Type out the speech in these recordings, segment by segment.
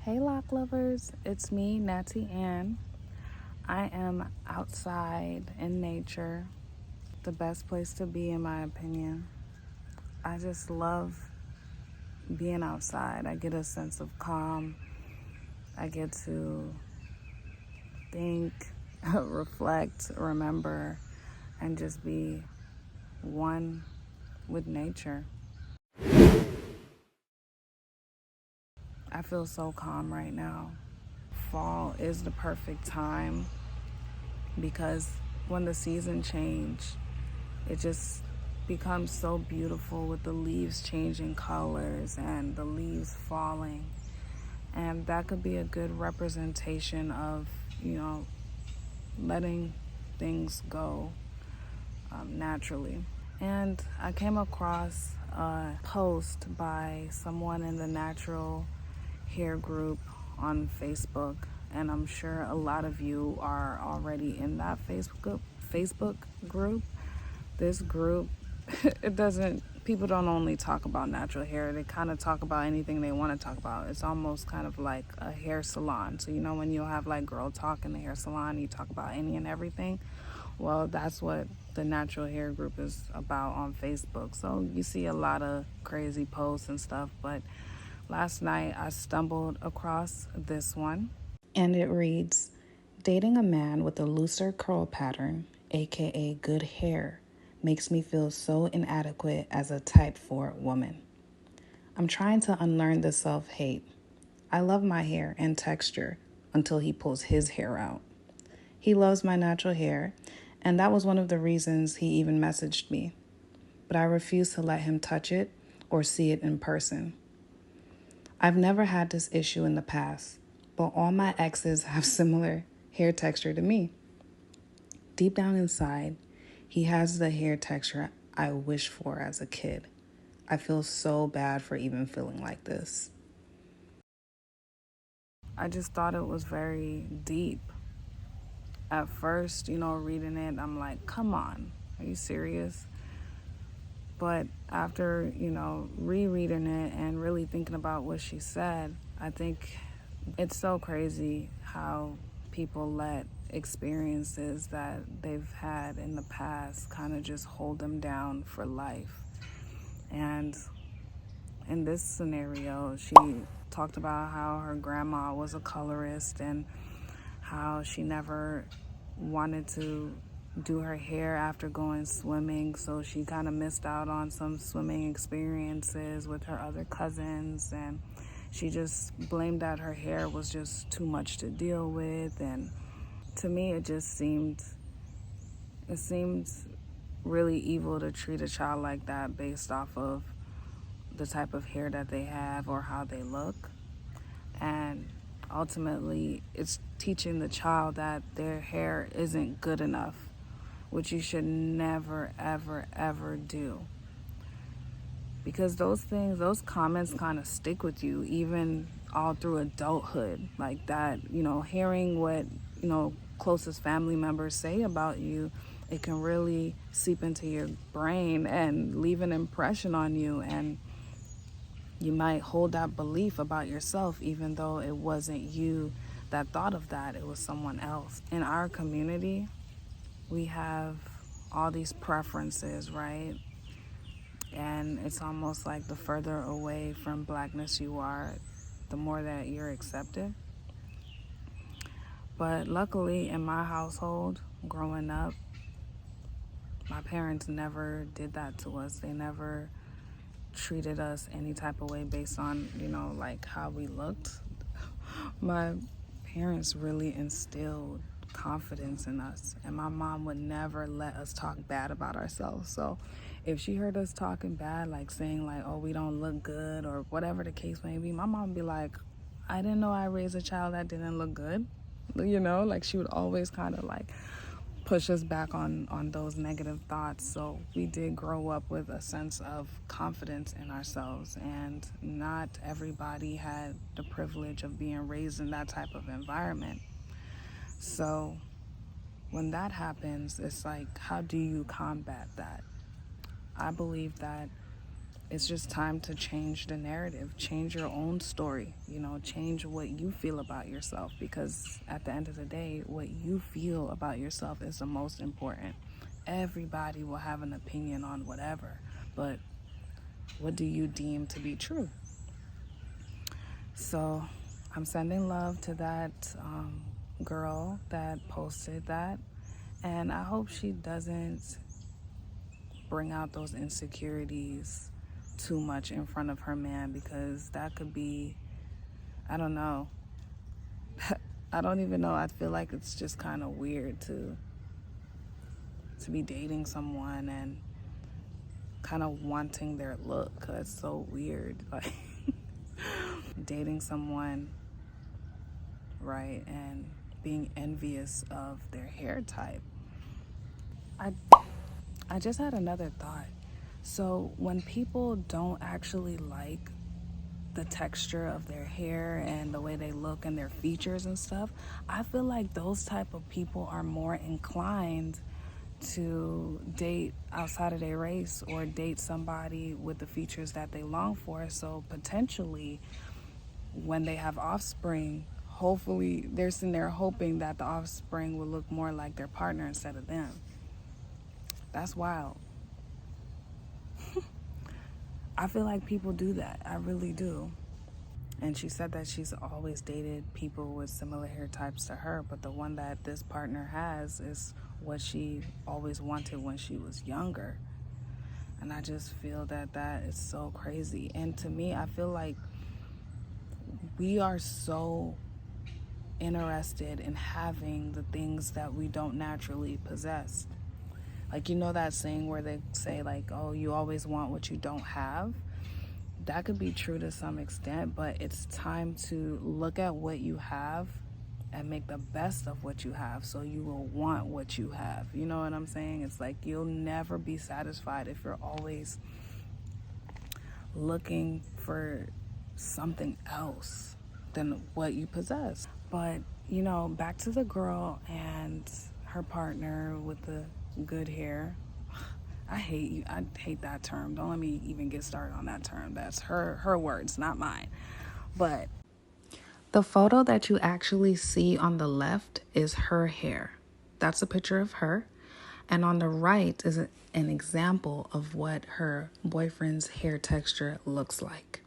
Hey lock lovers, it's me, Natty Ann. I am outside in nature, the best place to be in my opinion. I just love being outside. I get a sense of calm. I get to think, reflect, remember, and just be one with nature. I feel so calm right now. Fall is the perfect time because when the season change, it just becomes so beautiful with the leaves changing colors and the leaves falling. And that could be a good representation of, letting things go naturally. And I came across a post by someone in the natural hair group on Facebook, and I'm sure a lot of you are already in that Facebook group. This group, people don't only talk about natural hair, they kind of talk about anything they want to talk about. It's almost kind of like a hair salon. So, when you'll have like girl talk in the hair salon, you talk about any and everything. Well, that's what the natural hair group is about on Facebook. So you see a lot of crazy posts and stuff, but last night I stumbled across this one, and it reads, "Dating a man with a looser curl pattern, aka good hair, makes me feel so inadequate as a type 4 woman. I'm trying to unlearn the self-hate. I love my hair and texture until he pulls his hair out. He loves my natural hair, and that was one of the reasons he even messaged me. But I refuse to let him touch it or see it in person. I've never had this issue in the past, but all my exes have similar hair texture to me. Deep down inside, he has the hair texture I wished for as a kid. I feel so bad for even feeling like this." I just thought it was very deep. At first, reading it, I'm like, come on, are you serious? But after, rereading it and really thinking about what she said, I think it's so crazy how people let experiences that they've had in the past kind of just hold them down for life. And in this scenario, she talked about how her grandma was a colorist and how she never wanted to do her hair after going swimming, so she kind of missed out on some swimming experiences with her other cousins, and she just blamed that her hair was just too much to deal with. And to me, it seemed really evil to treat a child like that based off of the type of hair that they have or how they look. And ultimately, it's teaching the child that their hair isn't good enough, which you should never, ever, ever do. Because those comments kind of stick with you, even all through adulthood. Like that, hearing what, closest family members say about you, it can really seep into your brain and leave an impression on you. And you might hold that belief about yourself, even though it wasn't you that thought of that, it was someone else. In our community, we have all these preferences, right? And it's almost like the further away from blackness you are, the more that you're accepted. But luckily, in my household, growing up, my parents never did that to us. They never treated us any type of way based on, like how we looked. My parents really instilled confidence in us, and my mom would never let us talk bad about ourselves. So if she heard us talking bad, like saying like, oh, we don't look good or whatever the case may be, my mom would be like, I didn't know I raised a child that didn't look good. Like she would always kind of like push us back on those negative thoughts. So we did grow up with a sense of confidence in ourselves, and not everybody had the privilege of being raised in that type of environment. So when that happens, it's like, how do you combat that? I believe that it's just time to change the narrative, change your own story, change what you feel about yourself, because at the end of the day, what you feel about yourself is the most important. Everybody will have an opinion on whatever, but what do you deem to be true? So I'm sending love to that girl that posted that, and I hope she doesn't bring out those insecurities too much in front of her man, because that could be, I don't know. I don't even know. I feel like it's just kind of weird to be dating someone and kind of wanting their look. That's so weird. Like dating someone, right, and being envious of their hair type. I just had another thought. So when people don't actually like the texture of their hair and the way they look and their features and stuff, I feel like those type of people are more inclined to date outside of their race or date somebody with the features that they long for. So potentially when they have offspring, hopefully they're sitting there hoping that the offspring will look more like their partner instead of them. That's wild. I feel like people do that. I really do. And she said that she's always dated people with similar hair types to her, but the one that this partner has is what she always wanted when she was younger. And I just feel that that is so crazy. And to me, I feel like we are so interested in having the things that we don't naturally possess. Like, that saying where they say, like, oh, you always want what you don't have? That could be true to some extent, but it's time to look at what you have and make the best of what you have, so you will want what you have. You know what I'm saying? It's like you'll never be satisfied if you're always looking for something else than what you possess. But, back to the girl and her partner with the good hair. I hate that term. Don't let me even get started on that term. That's her words, not mine. But the photo that you actually see on the left is her hair. That's a picture of her. And on the right is an example of what her boyfriend's hair texture looks like.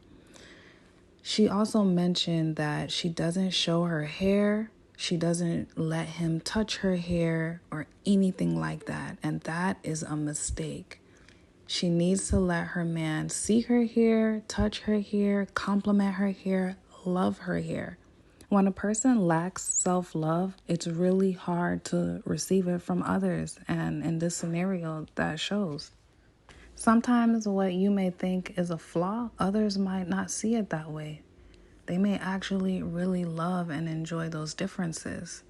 She also mentioned that she doesn't show her hair. She doesn't let him touch her hair or anything like that. And that is a mistake. She needs to let her man see her hair, touch her hair, compliment her hair, love her hair. When a person lacks self-love, it's really hard to receive it from others. And in this scenario, that shows. Sometimes what you may think is a flaw, others might not see it that way. They may actually really love and enjoy those differences.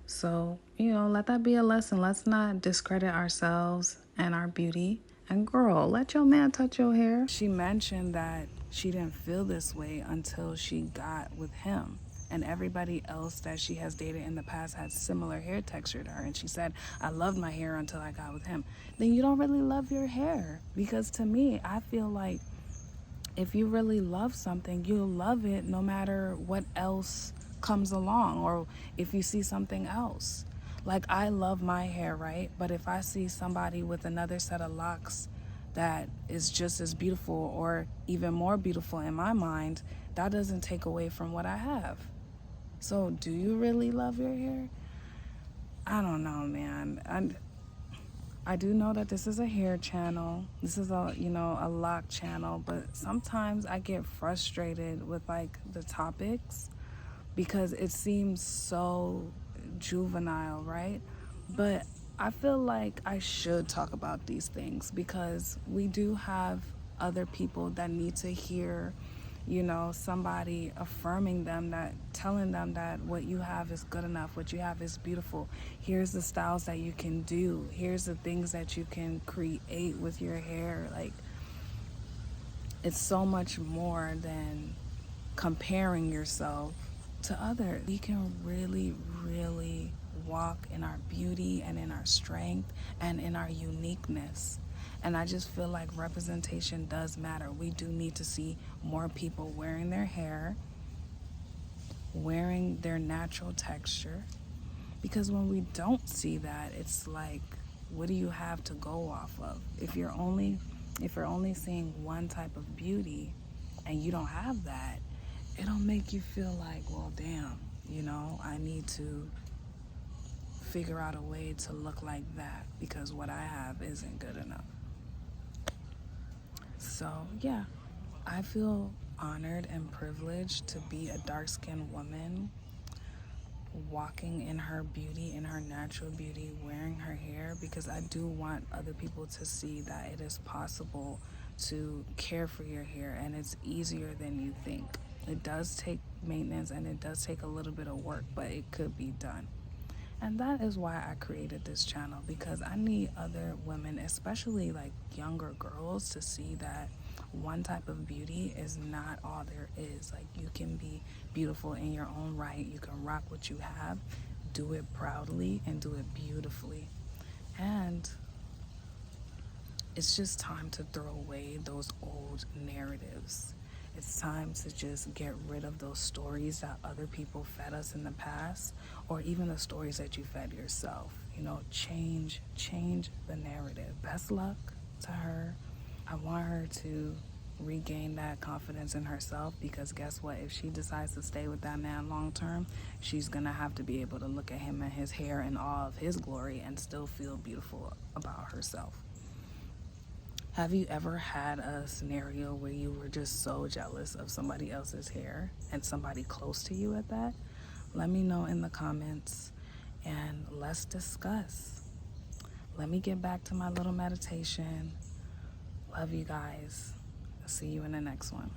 So, let that be a lesson. Let's not discredit ourselves and our beauty. And girl, let your man touch your hair. She mentioned that she didn't feel this way until she got with him. And everybody else that she has dated in the past had similar hair texture to her. And she said, I loved my hair until I got with him. Then you don't really love your hair. Because to me, I feel like if you really love something, you'll love it no matter what else comes along, or if you see something else. Like, I love my hair, right? But if I see somebody with another set of locks that is just as beautiful or even more beautiful in my mind, that doesn't take away from what I have. So do you really love your hair? I don't know, man. I do know that this is a hair channel. This is a lock channel, but sometimes I get frustrated with like the topics because it seems so juvenile, right? But I feel like I should talk about these things because we do have other people that need to hear, somebody affirming them, that telling them that what you have is good enough, what you have is beautiful. Here's the styles that you can do. Here's the things that you can create with your hair. Like, it's so much more than comparing yourself to others. We can really, really walk in our beauty and in our strength and in our uniqueness. And I just feel like representation does matter. We do need to see more people wearing their hair, wearing their natural texture. Because when we don't see that, it's like, what do you have to go off of? If you're only seeing one type of beauty and you don't have that, it'll make you feel like, well, damn, I need to figure out a way to look like that because what I have isn't good enough. So, yeah, I feel honored and privileged to be a dark-skinned woman walking in her beauty, in her natural beauty, wearing her hair, because I do want other people to see that it is possible to care for your hair, and it's easier than you think. It does take maintenance and it does take a little bit of work, but it could be done. And that is why I created this channel, because I need other women, especially like younger girls, to see that one type of beauty is not all there is. Like, you can be beautiful in your own right. You can rock what you have, do it proudly, and do it beautifully. And it's just time to throw away those old narratives. It's time to just get rid of those stories that other people fed us in the past, or even the stories that you fed yourself. Change the narrative. Best luck to her. I want her to regain that confidence in herself, because guess what? If she decides to stay with that man long term, she's gonna have to be able to look at him and his hair and all of his glory and still feel beautiful about herself. Have you ever had a scenario where you were just so jealous of somebody else's hair, and somebody close to you at that? Let me know in the comments and let's discuss. Let me get back to my little meditation. Love you guys. See you in the next one.